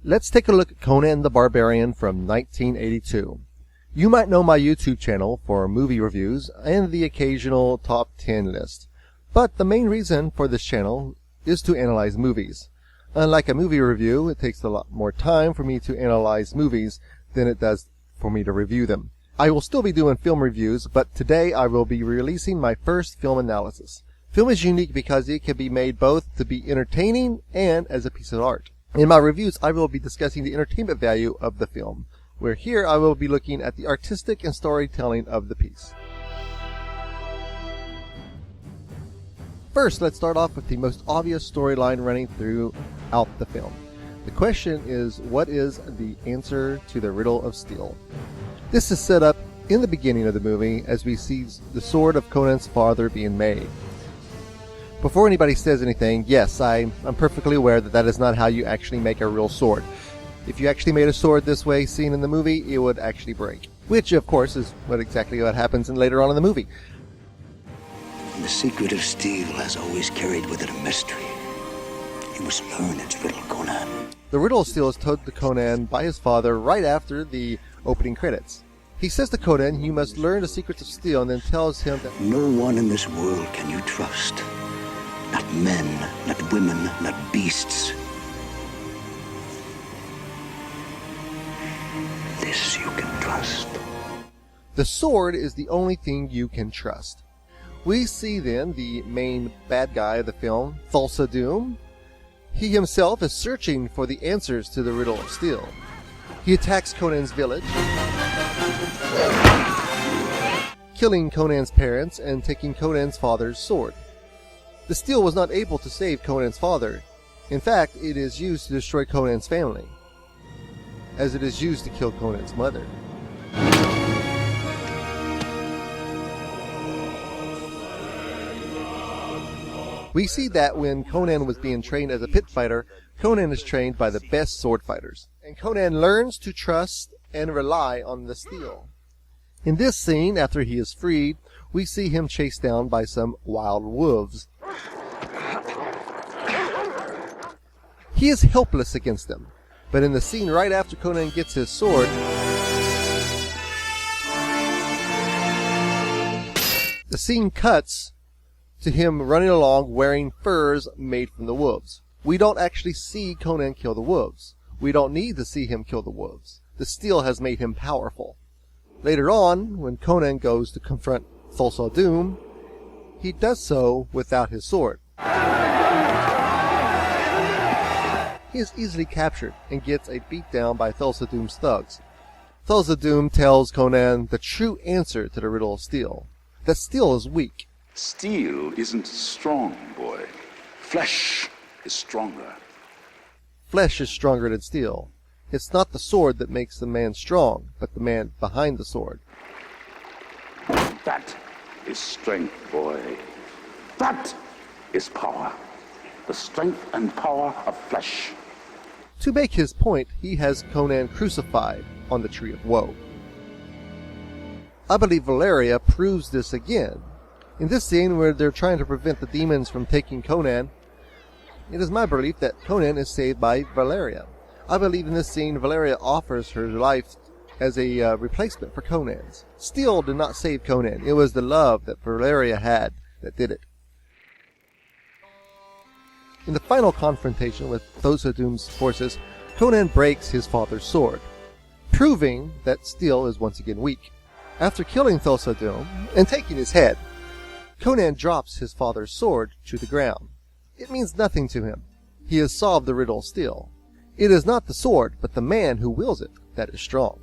Let's take a look at Conan the Barbarian from 1982. You might know my YouTube channel for movie reviews and the occasional top 10 list, but the main reason for this channel is to analyze movies. Unlike a movie review, it takes a lot more time for me to analyze movies than it does for me to review them. I will still be doing film reviews, but today I will be releasing my first film analysis. Film is unique because it can be made both to be entertaining and as a piece of art. In my reviews, I will be discussing the entertainment value of the film, where here I will be looking at the artistic and storytelling of the piece. First, let's start off with the most obvious storyline running throughout the film. The question is, what is the answer to the riddle of steel? This is set up in the beginning of the movie as we see the sword of Conan's father being made. Before anybody says anything, yes, I'm perfectly aware that that is not how you actually make a real sword. If you actually made a sword this way, seen in the movie, it would actually break. Which, of course, is exactly what happens later on in the movie. The secret of steel has always carried with it a mystery. You must learn its riddle, Conan. The riddle of steel is told to Conan by his father right after the opening credits. He says to Conan, you must learn the secrets of steel, and then tells him that no one in this world can you trust. Not men, not women, not beasts. This you can trust. The sword is the only thing you can trust. We see then the main bad guy of the film, Thulsa Doom. He himself is searching for the answers to the riddle of steel. He attacks Conan's village, killing Conan's parents and taking Conan's father's sword. The steel was not able to save Conan's father. In fact, it is used to destroy Conan's family, as it is used to kill Conan's mother. We see that when Conan was being trained as a pit fighter, Conan is trained by the best sword fighters, and Conan learns to trust and rely on the steel. In this scene, after he is freed, we see him chased down by some wild wolves. He is helpless against them, but in the scene right after Conan gets his sword, the scene cuts to him running along wearing furs made from the wolves. We don't actually see Conan kill the wolves. We don't need to see him kill the wolves. The steel has made him powerful. Later on, when Conan goes to confront Thulsa Doom, he does so without his sword. He is easily captured and gets a beatdown by Thulsa Doom's thugs. Thulsa Doom tells Conan the true answer to the riddle of steel, that steel is weak. Steel isn't strong, boy. Flesh is stronger. Flesh is stronger than steel. It's not the sword that makes the man strong, but the man behind the sword. That is strength, boy. That is power. The strength and power of flesh. To make his point, he has Conan crucified on the Tree of Woe. I believe Valeria proves this again. In this scene where they're trying to prevent the demons from taking Conan, it is my belief that Conan is saved by Valeria. I believe in this scene Valeria offers her life as a replacement for Conan's. Steel did not save Conan. It was the love that Valeria had that did it. In the final confrontation with Thulsa Doom's forces, Conan breaks his father's sword, proving that steel is once again weak. After killing Thulsa Doom and taking his head, Conan drops his father's sword to the ground. It means nothing to him. He has solved the riddle of steel. It is not the sword, but the man who wields it that is strong.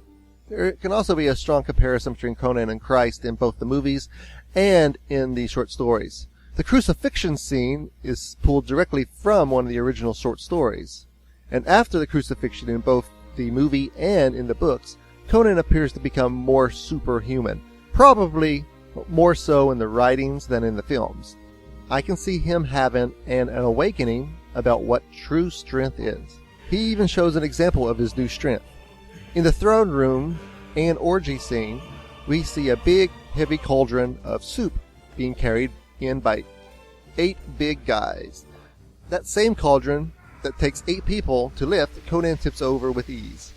There can also be a strong comparison between Conan and Christ in both the movies and in the short stories. The crucifixion scene is pulled directly from one of the original short stories. And after the crucifixion in both the movie and in the books, Conan appears to become more superhuman. Probably more so in the writings than in the films. I can see him having an awakening about what true strength is. He even shows an example of his new strength. In the throne room and orgy scene, we see a big, heavy cauldron of soup being carried in by 8 big guys. That same cauldron that takes 8 people to lift, Conan tips over with ease.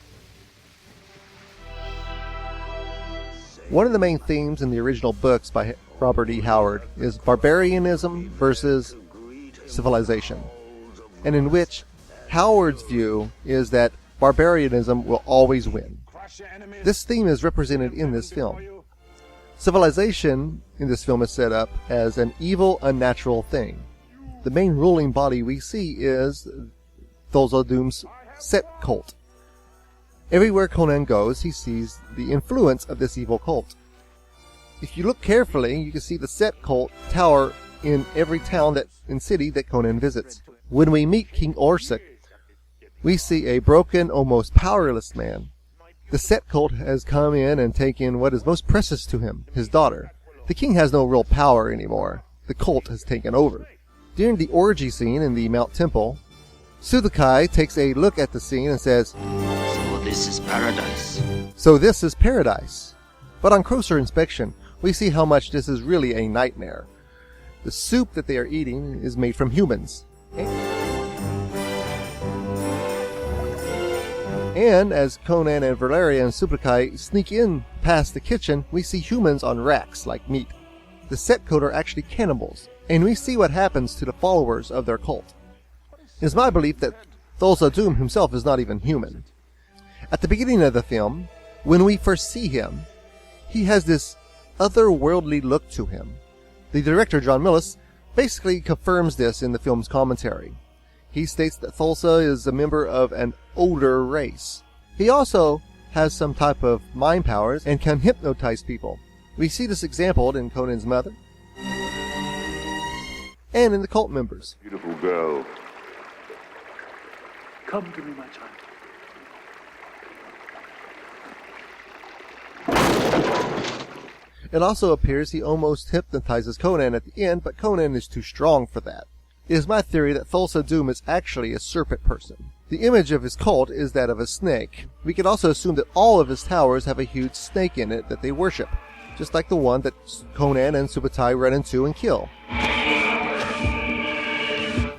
One of the main themes in the original books by Robert E. Howard is barbarianism versus civilization, and in which Howard's view is that barbarianism will always win. This theme is represented in this film. Civilization in this film is set up as an evil, unnatural thing. The main ruling body we see is Thulsa Doom's Set cult. Everywhere Conan goes, he sees the influence of this evil cult. If you look carefully, you can see the Set cult tower in every town and city that Conan visits. When we meet King Orsic, we see a broken, almost powerless man. The Set cult has come in and taken what is most precious to him, his daughter. The king has no real power anymore. The cult has taken over. During the orgy scene in the Mount Temple, Sudakai takes a look at the scene and says, So this is paradise. "So this is paradise." But on closer inspection, we see how much this is really a nightmare. The soup that they are eating is made from humans. And as Conan and Valeria and Sudakai sneak in past the kitchen, we see humans on racks like meat. The Set cult are actually cannibals, and we see what happens to the followers of their cult. It is my belief that Thulsa Doom himself is not even human. At the beginning of the film, when we first see him, he has this otherworldly look to him. The director, John Millis, basically confirms this in the film's commentary. He states that Thulsa is a member of an older race. He also has some type of mind powers and can hypnotize people. We see this exampled in Conan's mother and in the cult members. Beautiful girl. Come to me, my child. It also appears he almost hypnotizes Conan at the end, but Conan is too strong for that. It is my theory that Thulsa Doom is actually a serpent person. The image of his cult is that of a snake. We could also assume that all of his towers have a huge snake in it that they worship, just like the one that Conan and Subutai run into and kill.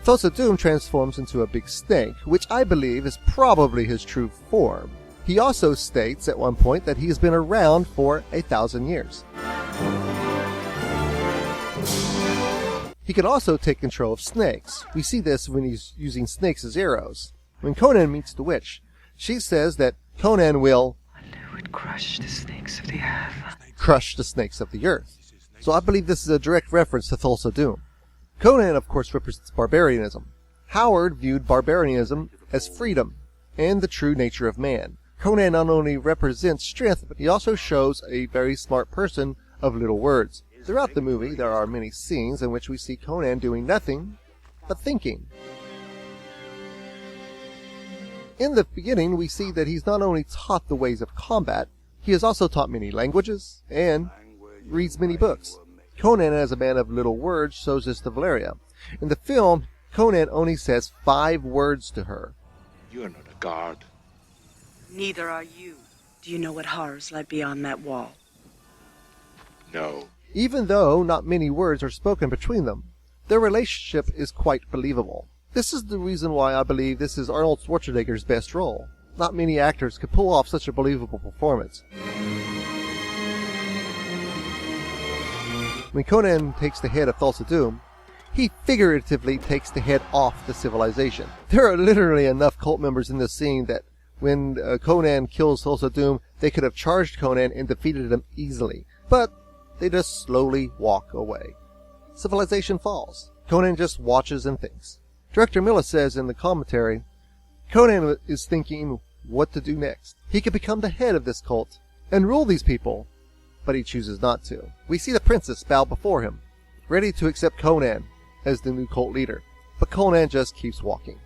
Thulsa Doom transforms into a big snake, which I believe is probably his true form. He also states at one point that he has been around for 1,000 years. He can also take control of snakes. We see this when he's using snakes as arrows. When Conan meets the witch, she says that Conan will crush the snakes of the earth. Crush the snakes of the earth. So I believe this is a direct reference to Thulsa Doom. Conan, of course, represents barbarianism. Howard viewed barbarianism as freedom and the true nature of man. Conan not only represents strength, but he also shows a very smart person of little words. Throughout the movie, there are many scenes in which we see Conan doing nothing but thinking. In the beginning, we see that he's not only taught the ways of combat, he is also taught many languages and reads many books. Conan, as a man of little words, shows this to Valeria. In the film, Conan only says 5 words to her. You are not a guard. Neither are you. Do you know what horrors lie beyond that wall? No. Even though not many words are spoken between them, their relationship is quite believable. This is the reason why I believe this is Arnold Schwarzenegger's best role. Not many actors could pull off such a believable performance. When Conan takes the head of Thulsa Doom, he figuratively takes the head off the civilization. There are literally enough cult members in this scene that when Conan kills Thulsa Doom, they could have charged Conan and defeated him easily. But they just slowly walk away. Civilization falls. Conan just watches and thinks. Director Miller says in the commentary, Conan is thinking what to do next. He could become the head of this cult and rule these people, but he chooses not to. We see the princess bow before him, ready to accept Conan as the new cult leader, but Conan just keeps walking.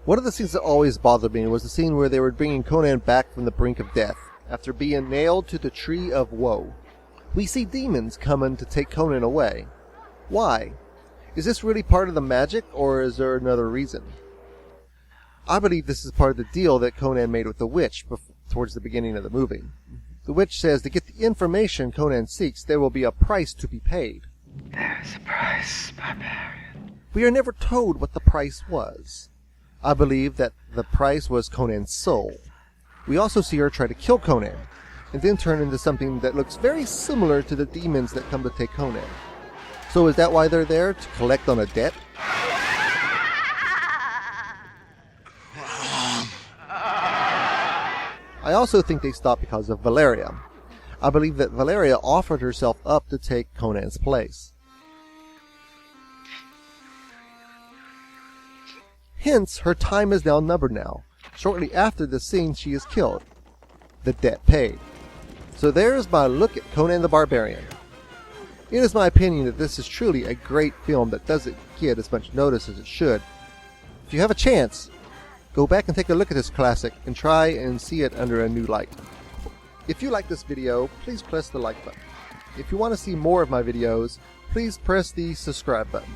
One of the scenes that always bothered me was the scene where they were bringing Conan back from the brink of death, after being nailed to the tree of woe. We see demons coming to take Conan away. Why? Is this really part of the magic, or is there another reason? I believe this is part of the deal that Conan made with the witch towards the beginning of the movie. The witch says to get the information Conan seeks, there will be a price to be paid. There Surprise, Barbarian. We are never told what the price was. I believe that the price was Conan's soul. We also see her try to kill Conan, and then turn into something that looks very similar to the demons that come to take Conan. So is that why they're there? To collect on a debt? I also think they stopped because of Valeria. I believe that Valeria offered herself up to take Conan's place. Hence, her time is now numbered now. Shortly after the scene, she is killed. The debt paid. So there is my look at Conan the Barbarian. It is my opinion that this is truly a great film that doesn't get as much notice as it should. If you have a chance, go back and take a look at this classic and try and see it under a new light. If you like this video, please press the like button. If you want to see more of my videos, please press the subscribe button.